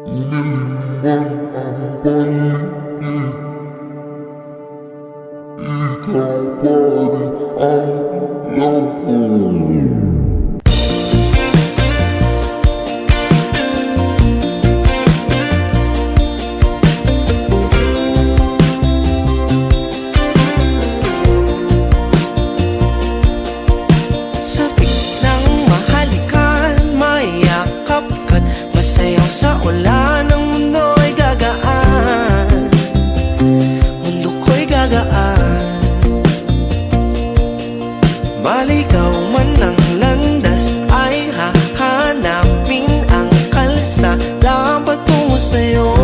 Inilimban ang paligid, ikaw pa rin ang ilaw ko. Sa ulan ng mundo ay gagaan, mundo ko'y gagaan. Maligaw man ang landas ay hahanapin ang kalsada patungo sa'yo.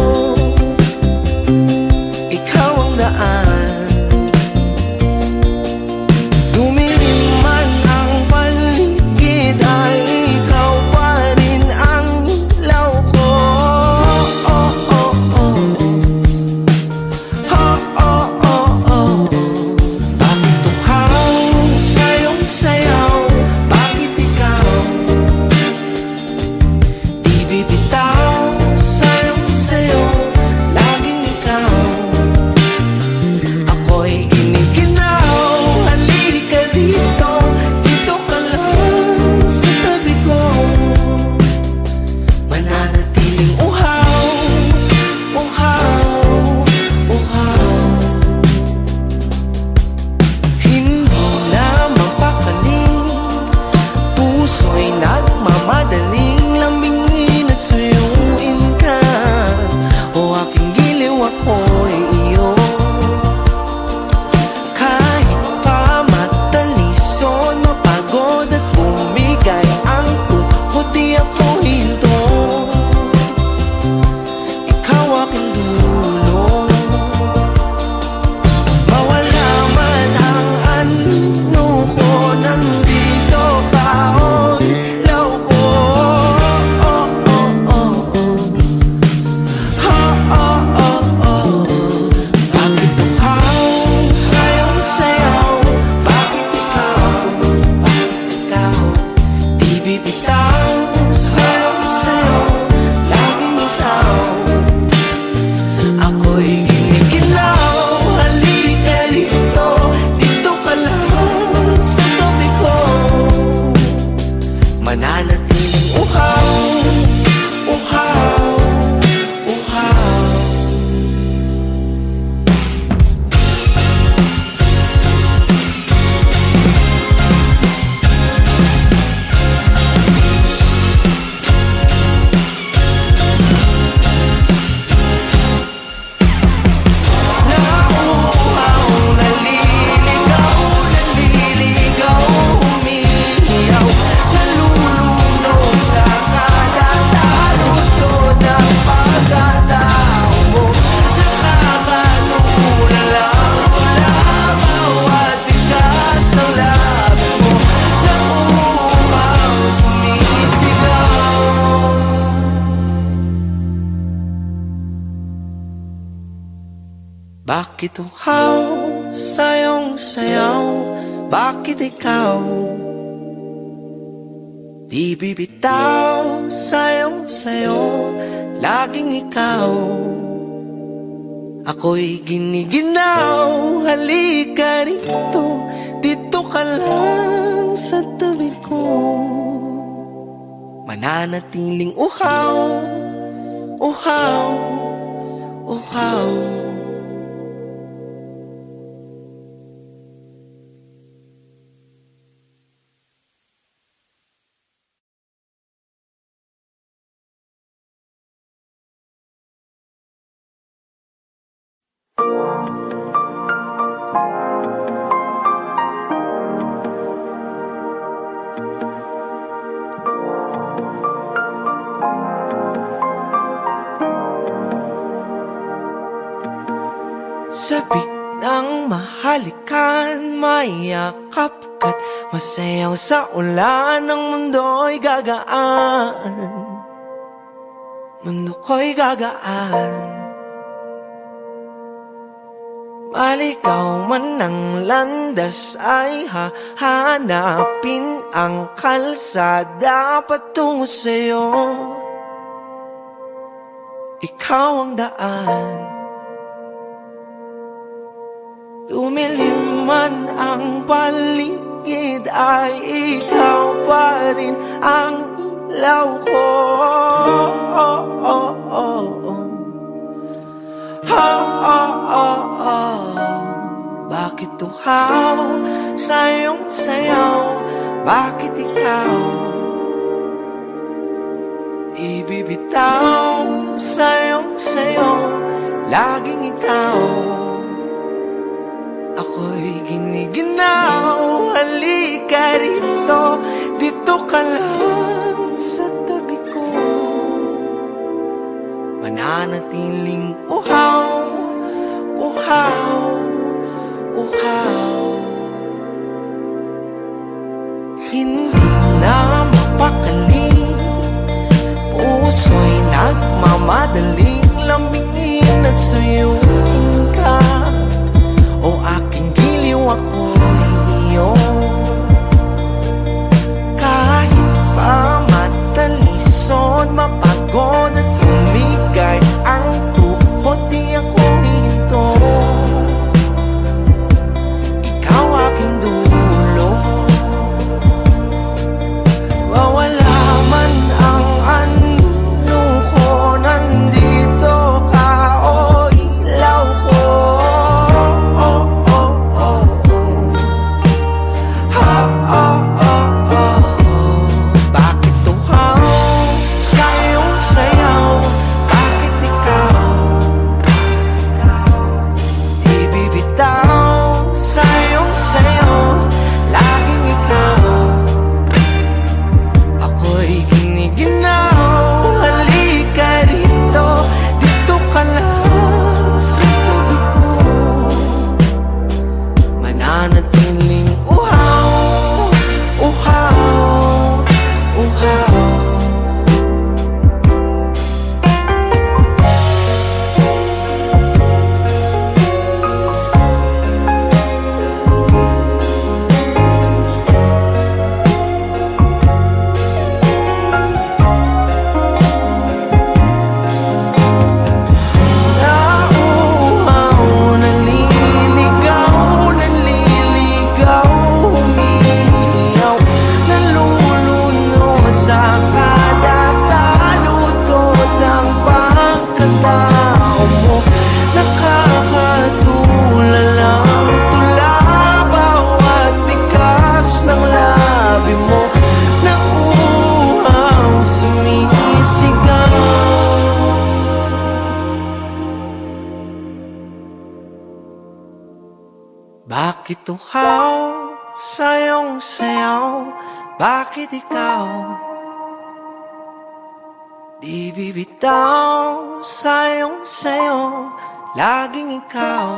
Ikaw ang daan. Dumilim man ang paligid ay ikaw pa rin ang ilaw ko. Bakit tuhaw sa iyong sayaw? Bakit ikaw di bibitaw sa iyong sayo? Laging ikaw. Ako'y giniginaw. Halika dito, dito ka lang sa tabi ko. Mananatiling uhaw, uhaw, uhaw. Hindi na mapakaling, puso'y nagmamadaling lambingin at suyuin ka. O aking giliw, ako'y iyo. Kahit pa matalisod, mapagod at bumigay ang tuhod, di ako hinto. Ikaw aking dulo. Mawala man ang ano ko, nandito ka, o ilaw ko. Bakit tuhaw sa iyong sayaw? Bakit ikaw di bibitaw sa iyong sayo? Laging ikaw. Ako'y giniginaw. Halika dito, dito ka lang sa tabi ko. Mananatiling uhaw, uhaw, uhaw. Nauuhaw, naliligaw, naliligaw, umiiyaw, nalulunod sa kadatalutod ng pagkatao mo. Nakakatulala mula bawat tigas ng labi mo. Nauuhaw, sumisigaw. Bakit uhaw sa iyong sayaw? Bakit ikaw di bibitaw sa iyong sayo? Laging ikaw. Ako'y giniginaw. Halika rito, dito ka lang sa tabi ko. Mananatiling uhaw, uhaw, uhaw. Sabik ng mahalikan, mayakap ka't masayaw sa ulan ng mundo'y gagaan. Mundo ko'y gagaan. Maligaw man ang landas ay hahanapin ang kalsada patungo sa'yo. ikaw ang daan. Lumilim man ang paligid, ay ikaw pa rin ang ilaw ko. Bakit tuhaw sa iyong sayaw? Bakit ikaw di bibitaw sa iyong sayaw? Laging ikaw, ako'y giniginaw. Halika rito, dito ka lang sa tabi ko. Mananatiling uhaw, uhaw, uhaw. Hindi na mapakali, puso'y nagmamadaling lambingin at suyuin ka. O aking giliw, ako'y iyo. Kahit pa matalisod, mapagod at humigay ang tuhod, di ako hihinto. Ikaw aking dulo. Wawala man ang ano ko, nandito ka, o ilaw ko. Bakit tuhaw sa iyong sayaw? Bakit ikaw di bibitaw sa iyong sayaw? Laging ikaw, ako'y giniginaw. Halika rito, dito ka lang sa tabi ko. Mananatiling uhaw, uhaw, uhaw. Nauuhaw, naliligaw, naliligaw, umiiyaw, nalulunod sa kada taludtod ng pagkatao mo. Nakakatulala ang tula, bawat bigas ng labi mo. Nauuhaw, sumisigaw. Bakit tuhaw sa iyong sayaw? Bakit ikaw di bibitaw sa iyong sayaw? Laging ikaw,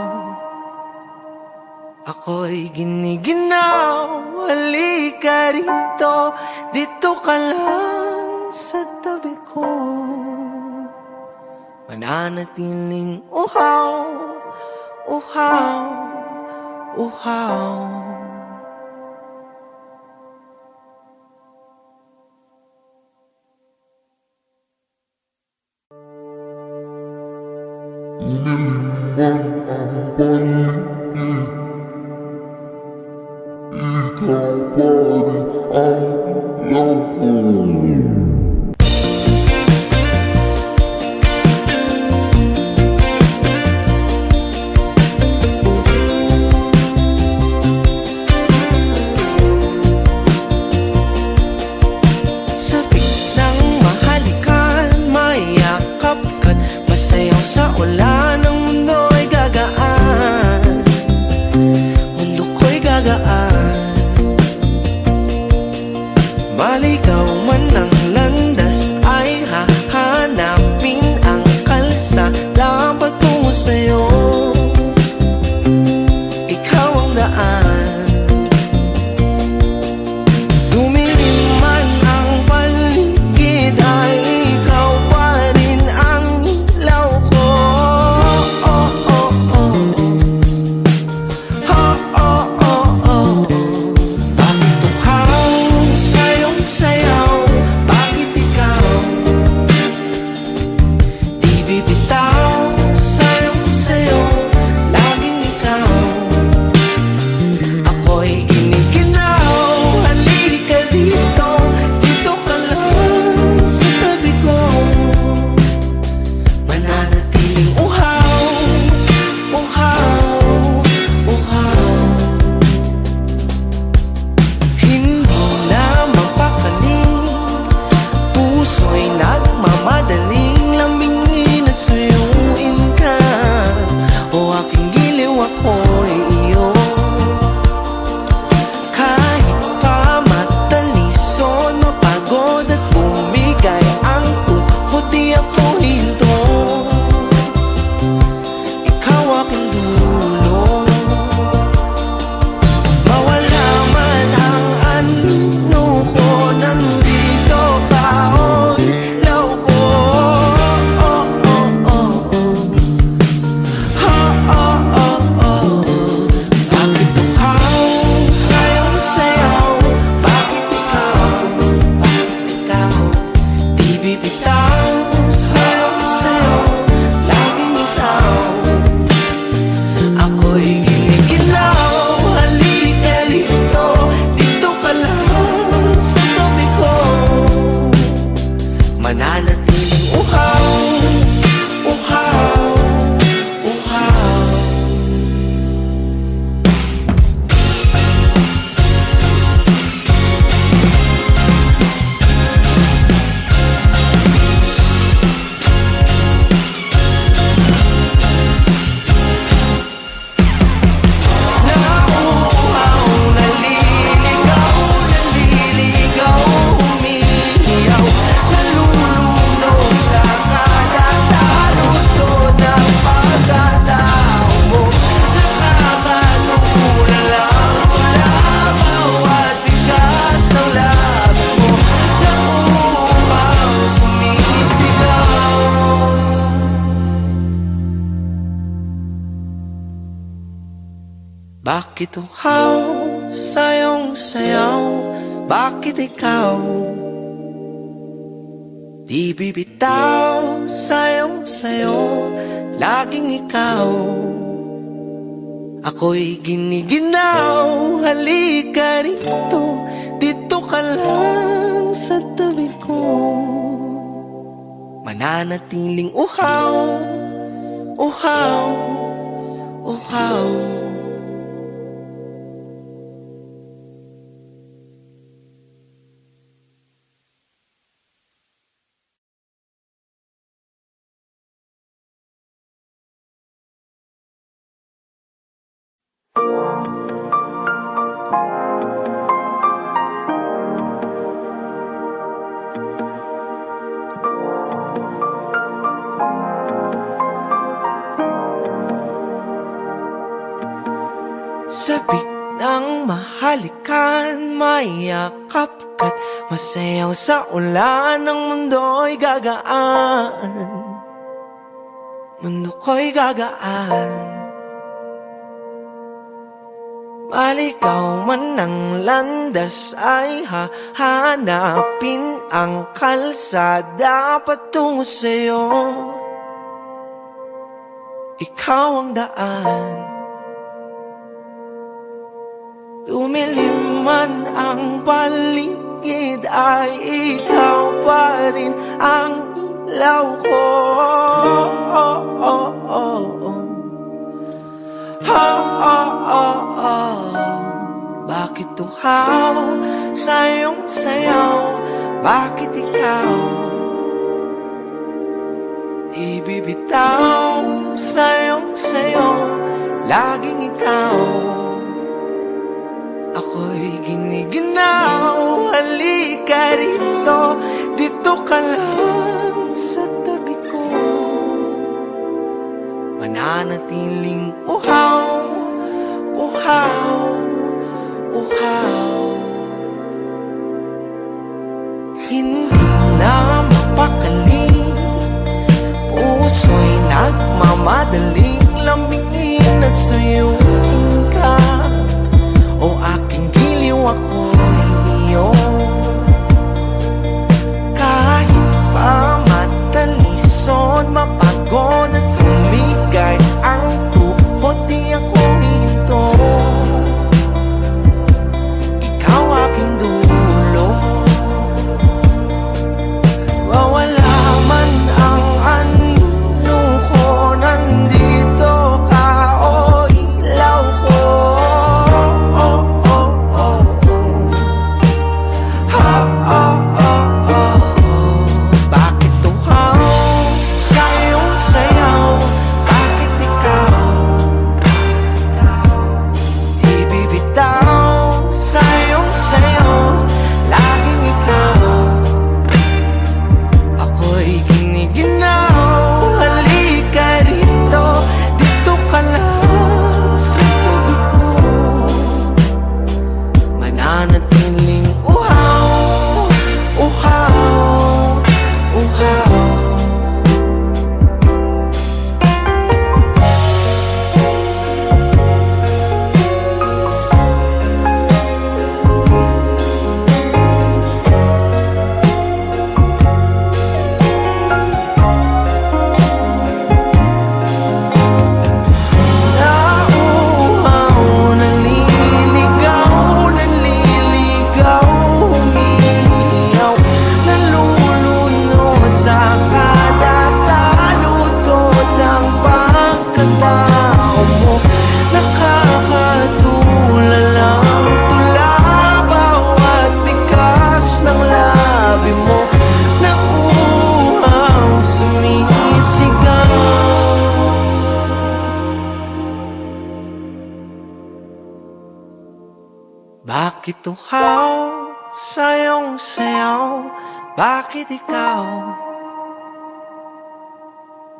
ako'y giniginaw. Halika rito, dito ka lang sa tabi ko. Mananatiling uhaw, uhaw, uhaw. Lumilim man ang paligid, ikaw pa rin ang ilaw ko. Sabik ng mahalikan, mayakap ka't masayaw sa ulan. Ang mundo'y gagaan, mundo ko'y gagaan. Maligaw man ang bibitaw sa'yo, laging ikaw. Ako'y giniginaw, halika rito, dito ka lang sa tabi ko. Mananatiling uhaw, uhaw, uhaw. Nauuhaw, naliligaw, naliligaw, umiiyaw, nalulunod sa kadatalutod ng pagkatao mo. Nakakatulala mula bawat bigas ng labi mo. Nauuhaw, sumisigaw. Bakit uhaw sa iyong sayaw? Bakit ikaw di bibitaw sa iyong sayo? Laging ikaw. Ako'y giniginaw, halika rito, dito ka lang sa tabi ko. Mananatiling uhaw, uhaw, uhaw. Sabik ng mahalikan, mayakap ka't masayaw sa ulan. Ang mundo'y gagaan, mundo ko'y gagaan. Maligaw man ang landas ay hahanapin ang kalsada patungo sa'yo. Ikaw ang daan. Lumilim man ang paligid ay ikaw pa rin ang ilaw ko. Bakit uhaw sa iyong sayaw? Bakit ikaw di bibitaw sa iyong sayo? Laging ikaw. Ako'y giniginaw, halika rito, dito ka lang sa tabi ko. Mananatiling uhaw, uhaw, uhaw. Hindi na mapakali, puso'y nagmamadaling lambingin at suyuin ka. O aking giliw, ako'y iyo. Kahit pa matalisod, mapagod at humigay ang tuhod Bakit uhaw sa iyong sayaw? Bakit ikaw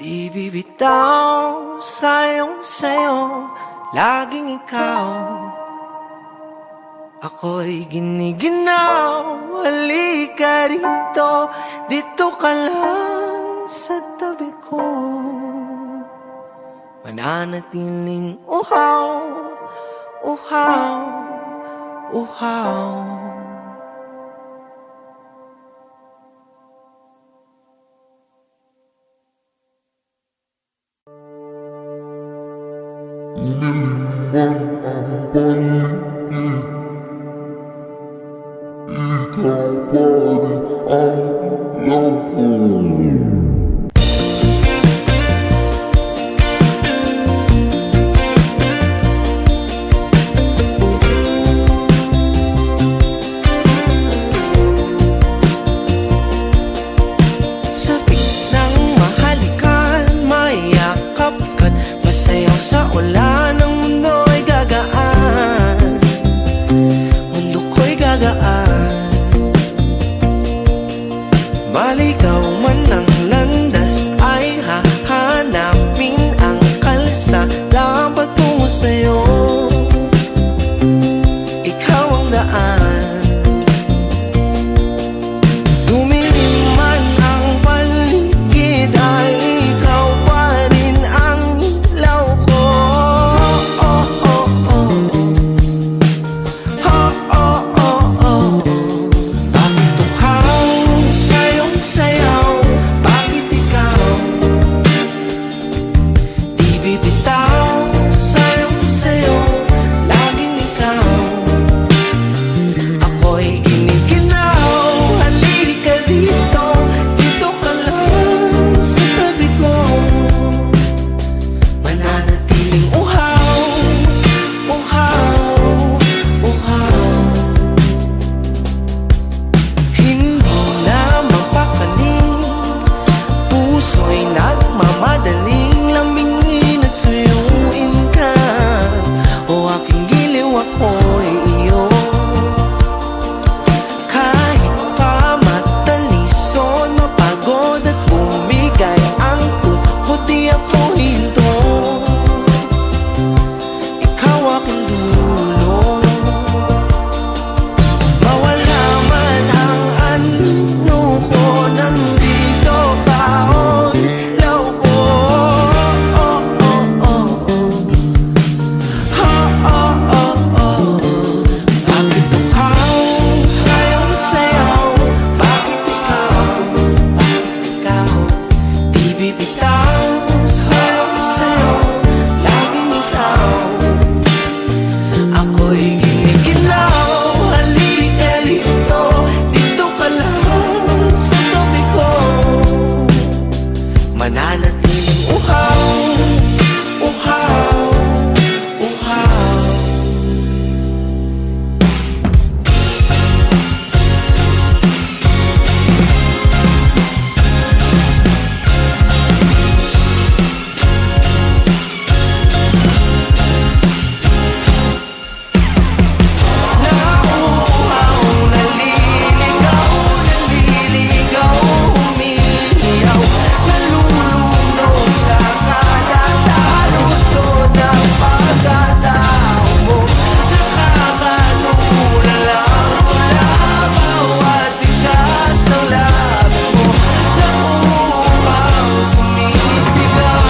di bibitaw sa iyong sayo? Laging ikaw. Ako'y giniginaw. Halika rito, dito ka lang sa tabi ko. Mananatiling uhaw, uhaw, uhaw. Umiliman ang paligid, ikaw pa rin ang ilaw ko. Sa ulan ng mundo ay gagaan, mundo ko'y gagaan. Maligaw man ang landas ay hahanapin ang kalsada patungo sa'yo. Ikaw ang daan. Dumilim man ang paligid ay ikaw pa rin ang ilaw ko. Bakit uhaw sa iyong sayaw? Bakit ikaw di bibitaw sa iyong sayo? Laging ikaw. Ako'y giniginaw. Halika dito, dito ka lang sa tabi ko. Mananatiling uhaw, uhaw, uhaw. Hindi na mapakali, puso'y nagmamadaling lambingin at suyuin ka. O aking giliw, ako'y iyo. Kahit pa matalisod, mapagod at bumigay ang tuhod, di ako hinto. Ikaw aking dulo. Mawala man ang ano ko, nandito ka, o ilaw ko. Bakit uhaw sa iyong sayaw? Bakit ikaw di bibitaw sa iyong sayo? Laging ikaw. Ako'y giniginaw. Halika rito, dito ka lang sa tabi ko. Mananatiling uhaw, uhaw, uhaw. Nauuhaw, naliligaw, naliligaw, umiiyaw, nalulunod sa kadatalutod ng pagkatao mo. Nakakatulala mula bawat tigas ng labi mo. Nauuhaw, sumisigaw.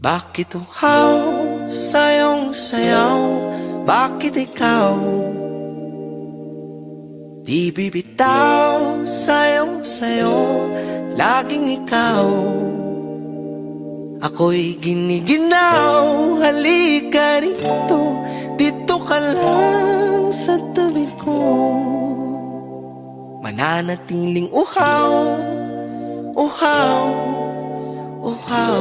Bakit uhaw sa iyong sayaw? Bakit ikaw di bibitaw sa iyong sayo? Laging ikaw. Ako'y giniginaw. Halika rito, dito ka lang sa tabi ko. Mananatiling uhaw, uhaw, uhaw.